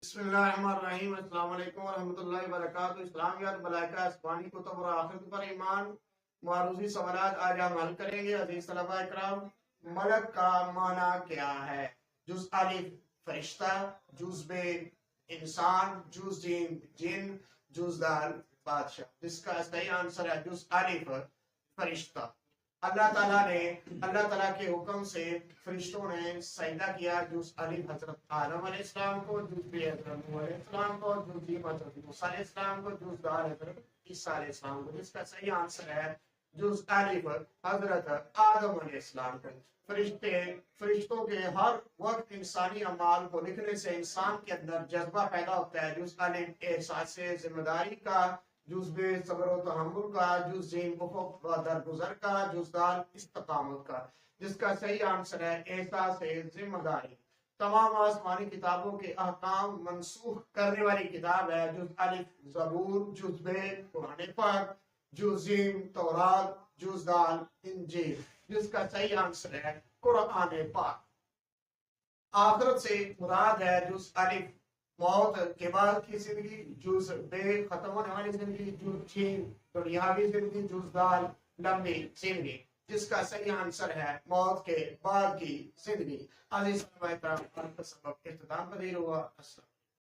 بسم اللہ الرحمن الرحیم۔ السلام علیکم ورحمۃ اللہ وبرکاتہ۔ اسلامیات ملائکہ آسمانی کتب اور آخرت پر ایمان، معروضی سوالات آج ہم حل کریں گے۔ عزیز طلبہ اکرام، ملک کا معنی کیا ہے؟ جز الف فرشتہ، جز ب انسان، جز جیم جن، جز دال بادشاہ۔ جس کا صحیح آنسر ہے جز الف فرشتہ۔ اللہ تعالیٰ کے حکم سے فرشتوں نے سجدہ کیا۔ جز الف حضرت آدم علیہ السلام کو، جز ب حضرت نوح علیہ السلام کو، جز جیم حضرت موسیٰ علیہ السلام کو، جز دال حضرت عیسیٰ علیہ السلام کو۔ جس کا صحیح آنسر ہے جز الف حضرت آدم علیہ السلام کو۔ فرشتوں کے ہر وقت انسانی اعمال کو لکھنے سے انسان کے اندر جذبہ پیدا ہوتا ہے۔ جز الف احساس ذمہ داری کا، جز ب صبر و تحمل کا، جز جیم افق و درگزر کا، جز دال استقامت کا۔ جس کا صحیح آنسر ہے احساس ذمہ داری۔ تمام آسمانی کتابوں کے احکام منسوخ کرنے والی کتاب ہے۔ جز الف زبور، جز ب قرآن پاک، جز جیم تورات، جز دال انجیل۔ جس کا صحیح آنسر ہے قرآن پاک۔ آخرت سے مراد ہے جز الف موت کے بعد کی زندگی، جز بے ختم ہونے والی زندگی، جز جیم دنیاوی زندگی، جز دال لمبی زندگی۔ جس کا صحیح آنسر ہے موت کے بعد کی زندگی۔ عزیز سبق اختتام پذیر ہوا۔